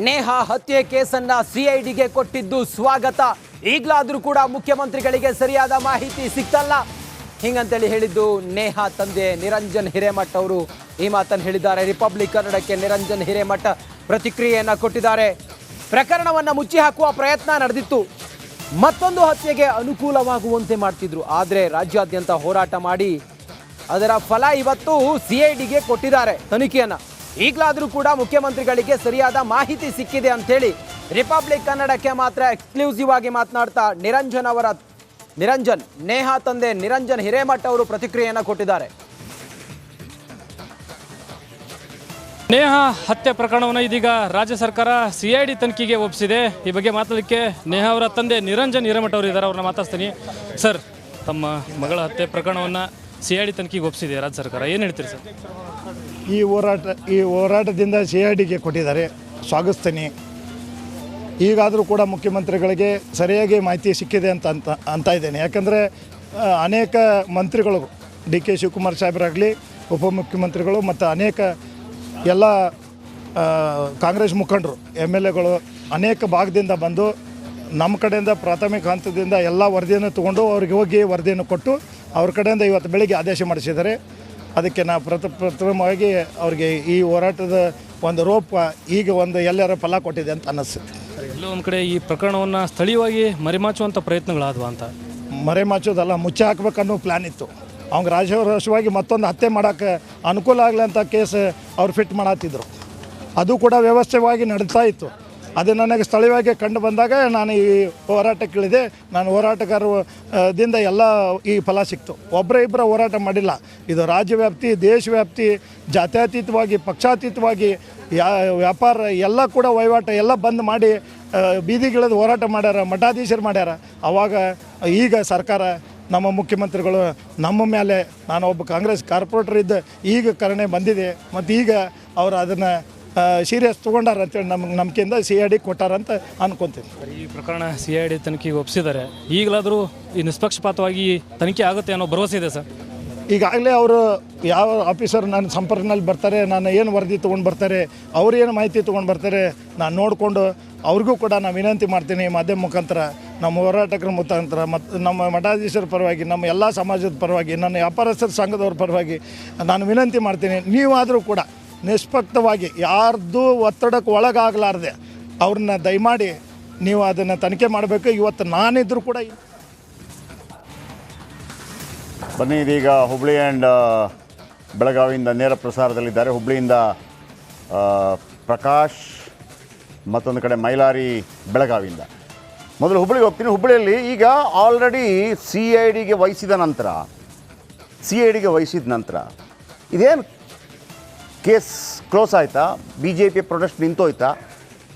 ನೇಹಾ ಹತ್ಯೆ ಕೇಸನ್ನ ಸಿಐಡಿಗೆ ಕೊಟ್ಟಿದ್ದು ಸ್ವಾಗತ. ಈಗಲಾದರೂ ಕೂಡ ಮುಖ್ಯಮಂತ್ರಿಗಳಿಗೆ ಸರಿಯಾದ ಮಾಹಿತಿ ಸಿಕ್ತಲ್ಲ ಹಿಂಗಂತೇಳಿ ಹೇಳಿದ್ದು ನೇಹಾ ತಂದೆ ನಿರಂಜನ್ ಹಿರೇಮಠ್ ಅವರು ಈ ಮಾತನ್ನು ಹೇಳಿದ್ದಾರೆ. ರಿಪಬ್ಲಿಕ್ ಕನ್ನಡಕ್ಕೆ ನಿರಂಜನ್ ಹಿರೇಮಠ್ ಪ್ರತಿಕ್ರಿಯೆಯನ್ನ ಕೊಟ್ಟಿದ್ದಾರೆ. ಪ್ರಕರಣವನ್ನ ಮುಚ್ಚಿ ಹಾಕುವ ಪ್ರಯತ್ನ ನಡೆದಿತ್ತು, ಮತ್ತೊಂದು ಹತ್ಯೆಗೆ ಅನುಕೂಲವಾಗುವಂತೆ ಮಾಡ್ತಿದ್ರು. ಆದರೆ ರಾಜ್ಯಾದ್ಯಂತ ಹೋರಾಟ ಮಾಡಿ ಅದರ ಫಲ ಇವತ್ತು ಸಿಐಡಿಗೆ ಕೊಟ್ಟಿದ್ದಾರೆ ತನಿಖೆಯನ್ನ. ಈಗಲಾದರೂ ಕೂಡ ಮುಖ್ಯಮಂತ್ರಿಗಳಿಗೆ ಸರಿಯಾದ ಮಾಹಿತಿ ಸಿಕ್ಕಿದೆ ಅಂತೇಳಿ ರಿಪಬ್ಲಿಕ್ ಕನ್ನಡಕ್ಕೆ ಮಾತ್ರ ಎಕ್ಸ್ಕ್ಲೂಸಿವ್ ಆಗಿ ಮಾತನಾಡ್ತಾ ನಿರಂಜನ್ ನೇಹಾ ತಂದೆ ನಿರಂಜನ್ ಹಿರೇಮಠ್ ಅವರು ಪ್ರತಿಕ್ರಿಯೆಯನ್ನು ಕೊಟ್ಟಿದ್ದಾರೆ. ನೇಹಾ ಹತ್ಯೆ ಪ್ರಕರಣವನ್ನು ಇದೀಗ ರಾಜ್ಯ ಸರ್ಕಾರ ಸಿಐಡಿ ತನಿಖೆಗೆ ಒಪ್ಪಿಸಿದೆ. ಈ ಬಗ್ಗೆ ಮಾತಾಡಲಿಕ್ಕೆ ನೇಹಾ ಅವರ ತಂದೆ ನಿರಂಜನ್ ಹಿರೇಮಠ್ ಅವರು ಇದ್ದಾರೆ, ಅವ್ರನ್ನ ಮಾತಾಡ್ತೀನಿ. ಸರ್, ತಮ್ಮ ಮಗಳ ಹತ್ಯೆ ಪ್ರಕರಣವನ್ನು ಸಿಐಡಿ ತನಿಖೆಗೆ ಒಪ್ಪಿಸಿದೆ ರಾಜ್ಯ ಸರ್ಕಾರ, ಏನು ಹೇಳ್ತೀರಿ ಸರ್? ಈ ಹೋರಾಟದಿಂದ ಸಿಐಡಿಗೆ ಕೊಟ್ಟಿದ್ದಾರೆ, ಸ್ವಾಗತಿಸ್ತೀನಿ. ಈಗಾದರೂ ಕೂಡ ಮುಖ್ಯಮಂತ್ರಿಗಳಿಗೆ ಸರಿಯಾಗಿ ಮಾಹಿತಿ ಸಿಕ್ಕಿದೆ ಅಂತ ಇದ್ದೇನೆ. ಯಾಕಂದರೆ ಅನೇಕ ಮಂತ್ರಿಗಳು, ಡಿ ಕೆ ಶಿವಕುಮಾರ್ ಸಾಹೇಬರಾಗಲಿ, ಉಪಮುಖ್ಯಮಂತ್ರಿಗಳು ಮತ್ತು ಅನೇಕ ಎಲ್ಲ ಕಾಂಗ್ರೆಸ್ ಮುಖಂಡರು, MLAಗಳು ಅನೇಕ ಭಾಗದಿಂದ ಬಂದು ನಮ್ಮ ಕಡೆಯಿಂದ ಪ್ರಾಥಮಿಕ ಹಂತದಿಂದ ಎಲ್ಲ ವರದಿಯನ್ನು ತೊಗೊಂಡು ಅವ್ರಿಗೆ ಹೋಗಿ ವರದಿಯನ್ನು ಕೊಟ್ಟು ಅವ್ರ ಕಡೆಯಿಂದ ಇವತ್ತು ಬೆಳಿಗ್ಗೆ ಆದೇಶ ಮಾಡಿಸಿದ್ದಾರೆ. ಅದಕ್ಕೆ ನಾವು ಪ್ರಥಮವಾಗಿ ಅವ್ರಿಗೆ ಈ ಹೋರಾಟದ ಒಂದು ರೂಪ ಈಗ ಒಂದು ಎಲ್ಲರ ಫಲ ಕೊಟ್ಟಿದೆ ಅಂತ ಅನ್ನಿಸುತ್ತೆ. ಎಲ್ಲೋ ಒಂದು ಕಡೆ ಈ ಪ್ರಕರಣವನ್ನು ಸ್ಥಳೀಯವಾಗಿ ಮರೆಮಾಚುವಂಥ ಪ್ರಯತ್ನಗಳಾದವು ಅಂತ. ಮರೆಮಾಚೋದಲ್ಲ, ಮುಚ್ಚಿ ಹಾಕ್ಬೇಕನ್ನೋ ಪ್ಲ್ಯಾನ್ ಇತ್ತು. ಅವ್ಗೆ ರಾಜವರಸವಾಗಿ ಮತ್ತೊಂದು ಹತ್ಯೆ ಮಾಡೋಕ್ಕೆ ಅನುಕೂಲ ಆಗಲಿ ಅಂತ ಕೇಸ್ ಅವ್ರು ಫಿಟ್ ಮಾಡತ್ತಿದ್ರು. ಅದು ಕೂಡ ವ್ಯವಸ್ಥೆವಾಗಿ ನಡೀತಾ ಇತ್ತು. ಅದು ನನಗೆ ಸ್ಥಳೀಯವಾಗಿ ಕಂಡು ಬಂದಾಗ ನಾನು ಈ ಹೋರಾಟಕ್ಕಿಳಿದೆ. ನಾನು ಹೋರಾಟಗಾರದಿಂದ ಎಲ್ಲ ಈ ಫಲ ಸಿಕ್ತು. ಇಬ್ಬರ ಹೋರಾಟ ಮಾಡಿಲ್ಲ. ಇದು ರಾಜ್ಯವ್ಯಾಪ್ತಿ, ದೇಶವ್ಯಾಪ್ತಿ, ಜಾತ್ಯತೀತವಾಗಿ, ಪಕ್ಷಾತೀತವಾಗಿ ವ್ಯಾಪಾರ ಎಲ್ಲ ಕೂಡ ವಹಿವಾಟು ಎಲ್ಲ ಬಂದ್ ಮಾಡಿ ಬೀದಿಗಿಳಿದು ಹೋರಾಟ ಮಾಡ್ಯಾರ, ಮಠಾಧೀಶರು ಮಾಡ್ಯಾರ. ಆವಾಗ ಈಗ ಸರ್ಕಾರ, ನಮ್ಮ ಮುಖ್ಯಮಂತ್ರಿಗಳು ನಮ್ಮ ಮೇಲೆ, ನಾನು ಒಬ್ಬ ಕಾಂಗ್ರೆಸ್ ಕಾರ್ಪೊರೇಟರ್ ಇದ್ದ, ಈಗ ಕರುಣೆ ಬಂದಿದೆ ಮತ್ತು ಈಗ ಅವರು ಅದನ್ನು ಸೀರಿಯಸ್ ತೊಗೊಂಡಾರ ಅಂತೇಳಿ ನಮಗೆ ನಂಬಿಕೆಯಿಂದ ಸಿಐಡಿ ಕೊಟ್ಟಾರಂತ ಅನ್ಕೊತೀನಿ. ಈ ಪ್ರಕರಣ ಸಿಐಡಿ ತನಿಖೆಗೆ ಒಪ್ಪಿಸಿದ್ದಾರೆ. ಈಗಲಾದರೂ ಈ ನಿಷ್ಪಕ್ಷಪಾತವಾಗಿ ತನಿಖೆ ಆಗುತ್ತೆ ಅನ್ನೋ ಭರವಸೆ ಇದೆ ಸರ್? ಈಗಾಗಲೇ ಅವರು ಯಾವ ಆಫೀಸರ್ ನನ್ನ ಸಂಪರ್ಕದಲ್ಲಿ ಬರ್ತಾರೆ, ನಾನು ಏನು ವರದಿ ತೊಗೊಂಡು ಬರ್ತಾರೆ, ಅವ್ರು ಏನು ಮಾಹಿತಿ ತೊಗೊಂಡು ಬರ್ತಾರೆ, ನಾನು ನೋಡಿಕೊಂಡು ಅವ್ರಿಗೂ ಕೂಡ ನಾನು ವಿನಂತಿ ಮಾಡ್ತೀನಿ ಮಾಧ್ಯಮ ಮುಖಾಂತರ, ನಮ್ಮ ಹೋರಾಟಕರ ಮುಖಾಂತರ ಮತ್ತು ನಮ್ಮ ಮಠಾಧೀಶರ ಪರವಾಗಿ, ನಮ್ಮ ಎಲ್ಲ ಸಮಾಜದ ಪರವಾಗಿ, ನನ್ನ ವ್ಯಾಪಾರಸ್ಥರ ಸಂಘದವ್ರ ಪರವಾಗಿ ನಾನು ವಿನಂತಿ ಮಾಡ್ತೀನಿ. ನೀವಾದರೂ ಕೂಡ ನಿಷ್ಪಕ್ಷವಾಗಿ ಯಾರ್ದು ಒತ್ತಡಕ್ಕೆ ಒಳಗಾಗಲಾರ್ದೆ ಅವ್ರನ್ನ ದಯಮಾಡಿ ನೀವು ಅದನ್ನು ತನಿಖೆ ಮಾಡಬೇಕು. ಇವತ್ತು ನಾನಿದ್ದರೂ ಕೂಡ ಬನ್ನಿ, ಇದೀಗ ಹುಬ್ಳಿ ಆ್ಯಂಡ್ ಬೆಳಗಾವಿಯಿಂದ ನೇರ ಪ್ರಸಾರದಲ್ಲಿದ್ದಾರೆ. ಹುಬ್ಳಿಯಿಂದ ಪ್ರಕಾಶ್, ಮತ್ತೊಂದು ಕಡೆ ಮೈಲಾರಿ ಬೆಳಗಾವಿಯಿಂದ. ಮೊದಲು ಹುಬ್ಳಿಗೆ ಹೋಗ್ತೀನಿ. ಹುಬ್ಬಳ್ಳಿಯಲ್ಲಿ ಈಗ ಆಲ್ರೆಡಿ ಸಿ ಐ ಡಿಗೆ ವಹಿಸಿದ ನಂತರ ಇದೇನು ಕೇಸ್ ಕ್ಲೋಸ್ ಆಯಿತಾ? BJP ಪ್ರೊಟೆಸ್ಟ್ ನಿಂತೋಯ್ತಾ?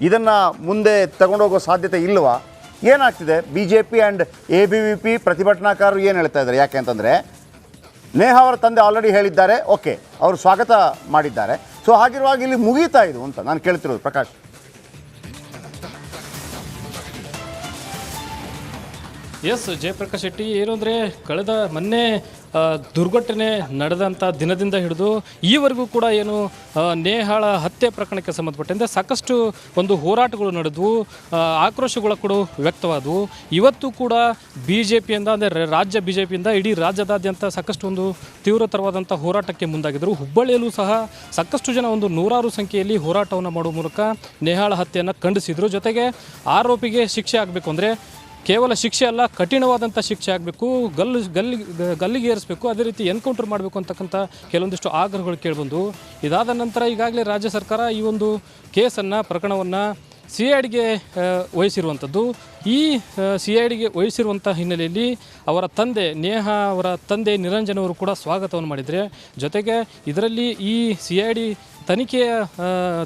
ಇದನ್ನು ಮುಂದೆ ತಗೊಂಡೋಗೋ ಸಾಧ್ಯತೆ ಇಲ್ಲವಾ? ಏನಾಗ್ತಿದೆ? BJP ಆ್ಯಂಡ್ ABVP ಪ್ರತಿಭಟನಾಕಾರರು ಏನು ಹೇಳ್ತಾ ಇದ್ದಾರೆ? ಯಾಕೆ ಅಂತಂದರೆ ನೇಹಾ ಅವರ ತಂದೆ ಆಲ್ರೆಡಿ ಹೇಳಿದ್ದಾರೆ, ಓಕೆ, ಅವರು ಸ್ವಾಗತ ಮಾಡಿದ್ದಾರೆ. ಸೊ ಹಾಗಿರುವಾಗ ಇಲ್ಲಿ ಮುಗೀತಾ ಇದು ಅಂತ ನಾನು ಕೇಳ್ತಿರೋದು. ಪ್ರಕಾಶ್, ಎಸ್, ಜಯಪ್ರಕಾಶ್ ಶೆಟ್ಟಿ, ಏನು ಅಂದರೆ ಕಳೆದ ಮೊನ್ನೆ ದುರ್ಘಟನೆ ನಡೆದಂಥ ದಿನದಿಂದ ಹಿಡಿದು ಈವರೆಗೂ ಕೂಡ ಏನು ನೇಹಾಳ ಹತ್ಯೆ ಪ್ರಕರಣಕ್ಕೆ ಸಂಬಂಧಪಟ್ಟಂತೆ ಸಾಕಷ್ಟು ಒಂದು ಹೋರಾಟಗಳು ನಡೆದವು, ಆಕ್ರೋಶಗಳು ಕೂಡ ವ್ಯಕ್ತವಾದವು. ಇವತ್ತು ಕೂಡ BJPಯಿಂದ, ಅಂದರೆ ರಾಜ್ಯ BJPಯಿಂದ ಇಡೀ ರಾಜ್ಯದಾದ್ಯಂತ ಸಾಕಷ್ಟು ಒಂದು ತೀವ್ರತರವಾದಂಥ ಹೋರಾಟಕ್ಕೆ ಮುಂದಾಗಿದ್ದರು. ಹುಬ್ಬಳ್ಳಿಯಲ್ಲೂ ಸಹ ಸಾಕಷ್ಟು ಜನ ಒಂದು ನೂರಾರು ಸಂಖ್ಯೆಯಲ್ಲಿ ಹೋರಾಟವನ್ನು ಮಾಡುವ ಮೂಲಕ ನೇಹಾಳ ಹತ್ಯೆಯನ್ನು ಖಂಡಿಸಿದರು. ಜೊತೆಗೆ ಆರೋಪಿಗೆ ಶಿಕ್ಷೆ ಆಗಬೇಕು ಅಂದರೆ ಕೇವಲ ಶಿಕ್ಷೆ ಅಲ್ಲ, ಕಠಿಣವಾದಂಥ ಶಿಕ್ಷೆ ಆಗಬೇಕು, ಗಲ್ಲಿಗೆ ಏರಿಸಬೇಕು, ಅದೇ ರೀತಿ ಎನ್ಕೌಂಟರ್ ಮಾಡಬೇಕು ಅಂತಕ್ಕಂಥ ಕೆಲವೊಂದಿಷ್ಟು ಆಗ್ರಹಗಳು ಕೇಳಿಬಂದು, ಇದಾದ ನಂತರ ಈಗಾಗಲೇ ರಾಜ್ಯ ಸರ್ಕಾರ ಈ ಒಂದು ಕೇಸನ್ನು, ಪ್ರಕರಣವನ್ನು CIDಗೆ ವಹಿಸಿರುವಂಥದ್ದು. ಈ CIDಗೆ ವಹಿಸಿರುವಂಥ ಹಿನ್ನೆಲೆಯಲ್ಲಿ ಅವರ ತಂದೆ, ನೇಹಾ ಅವರ ತಂದೆ ನಿರಂಜನ್ ಅವರು ಕೂಡ ಸ್ವಾಗತವನ್ನು ಮಾಡಿದರೆ. ಜೊತೆಗೆ ಇದರಲ್ಲಿ ಈ CID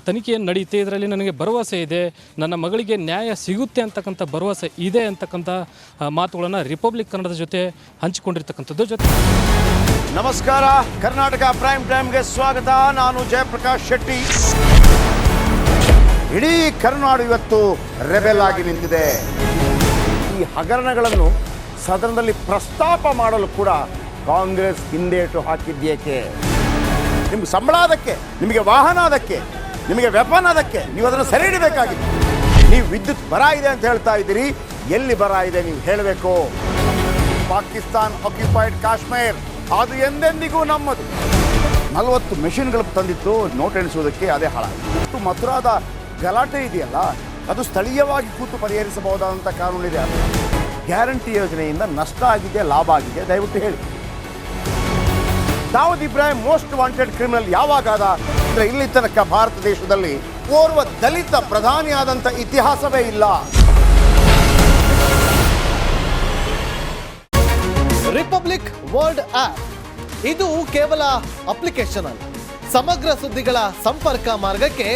ತನಿಖೆಯನ್ನು ನಡೆಯುತ್ತೆ, ಇದರಲ್ಲಿ ನನಗೆ ಭರವಸೆ ಇದೆ, ನನ್ನ ಮಗಳಿಗೆ ನ್ಯಾಯ ಸಿಗುತ್ತೆ ಅಂತಕ್ಕಂಥ ಭರವಸೆ ಇದೆ ಅಂತಕ್ಕಂಥ ಮಾತುಗಳನ್ನು ರಿಪಬ್ಲಿಕ್ ಕನ್ನಡದ ಜೊತೆ ಹಂಚಿಕೊಂಡಿರ್ತಕ್ಕಂಥದ್ದು. ಜೊತೆ ನಮಸ್ಕಾರ, ಕರ್ನಾಟಕ ಪ್ರೈಮ್ ಟೈಮ್ಗೆ ಸ್ವಾಗತ. ನಾನು ಜಯಪ್ರಕಾಶ್ ಶೆಟ್ಟಿ. ಇಡೀ ಕರ್ನಾಡು ಇವತ್ತು ರೆಬೆಲ್ ಆಗಿ ನಿಂತಿದೆ. ಈ ಹಗರಣಗಳನ್ನು ಸದನದಲ್ಲಿ ಪ್ರಸ್ತಾಪ ಮಾಡಲು ಕೂಡ ಕಾಂಗ್ರೆಸ್ ಹಿಂದೇಟು ಹಾಕಿದ್ದೇಕೆ? ನಿಮ್ಗೆ ಸಂಬಳ ಅದಕ್ಕೆ, ನಿಮಗೆ ವಾಹನ ಅದಕ್ಕೆ, ನಿಮಗೆ ವೆಪನ್ ಅದಕ್ಕೆ, ನೀವು ಅದನ್ನು ಸೆರೆ ಹಿಡಿಬೇಕಾಗಿದೆ. ನೀವು ವಿದ್ಯುತ್ ಬರ ಇದೆ ಅಂತ ಹೇಳ್ತಾ ಇದ್ದೀರಿ, ಎಲ್ಲಿ ಬರ ಇದೆ ನೀವು ಹೇಳಬೇಕು. ಪಾಕಿಸ್ತಾನ್ ಆಕ್ಯುಪೈಡ್ ಕಾಶ್ಮೀರ್ ಅದು ಎಂದೆಂದಿಗೂ ನಮ್ಮದು. 40 ಮೆಷಿನ್ಗಳು ತಂದಿತ್ತು ನೋಟ್ ಎಣಿಸುವುದಕ್ಕೆ, ಅದೇ ಹಾಳಾಯಿತು. ಮಥುರಾದ ಗಲಾಟೆ ಇದೆಯಲ್ಲ, ಅದು ಸ್ಥಳೀಯವಾಗಿ ಕೂತು ಪರಿಹರಿಸಬಹುದಾದಂಥ ಕಾನೂನಿದೆ. ಗ್ಯಾರಂಟಿ ಯೋಜನೆಯಿಂದ ನಷ್ಟ ಆಗಿದೆ, ಲಾಭ ಆಗಿದೆ, ದಯವಿಟ್ಟು ಹೇಳಿ. Dawood Ibrahim most wanted criminal ಯಾವಾಗಾದ ಅಂದರೆ ಇಲ್ಲಿ ತನಕ ಭಾರತ ದೇಶದಲ್ಲಿ ಓರ್ವ ದಲಿತ ಪ್ರಧಾನಿಯಾದಂಥ ಇತಿಹಾಸವೇ ಇಲ್ಲ. ರಿಪಬ್ಲಿಕ್ ವರ್ಲ್ಡ್ ಆಪ್ ಇದು ಕೇವಲ ಅಪ್ಲಿಕೇಶನ್ ಅಲ್ಲ, ಸಮಗ್ರ ಸುದ್ದಿಗಳ ಸಂಪರ್ಕ ಮಾರ್ಗಕ್ಕೆ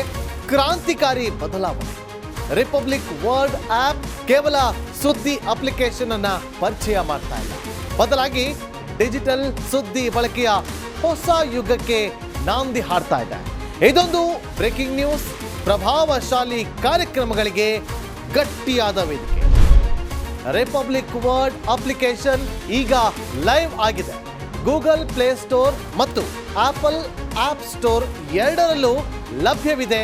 ಕ್ರಾಂತಿಕಾರಿ ಬದಲಾವಣೆ. ರಿಪಬ್ಲಿಕ್ ವರ್ಲ್ಡ್ ಆಪ್ ಕೇವಲ ಸುದ್ದಿ ಅಪ್ಲಿಕೇಶನ್ ಅನ್ನ ಪರಿಚಯ ಮಾಡ್ತಾ ಇಲ್ಲ, ಬದಲಾಗಿ ಡಿಜಿಟಲ್ ಸುದ್ದಿ ಬಳಕೆಯ ಹೊಸ ಯುಗಕ್ಕೆ ನಾಂದಿ ಹಾಡ್ತಾ ಇದೆ. ಇದೊಂದು ಬ್ರೇಕಿಂಗ್ ನ್ಯೂಸ್, ಪ್ರಭಾವಶಾಲಿ ಕಾರ್ಯಕ್ರಮಗಳಿಗೆ ಗಟ್ಟಿಯಾದ ವೇದಿಕೆ. ರಿಪಬ್ಲಿಕ್ ವರ್ಲ್ಡ್ ಅಪ್ಲಿಕೇಶನ್ ಈಗ ಲೈವ್ ಆಗಿದೆ. ಗೂಗಲ್ ಪ್ಲೇ ಸ್ಟೋರ್ ಮತ್ತು ಆಪಲ್ ಆಪ್ ಸ್ಟೋರ್ ಎರಡರಲ್ಲೂ ಲಭ್ಯವಿದೆ.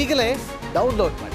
ಈಗಲೇ ಡೌನ್ಲೋಡ್ ಮಾಡಿ.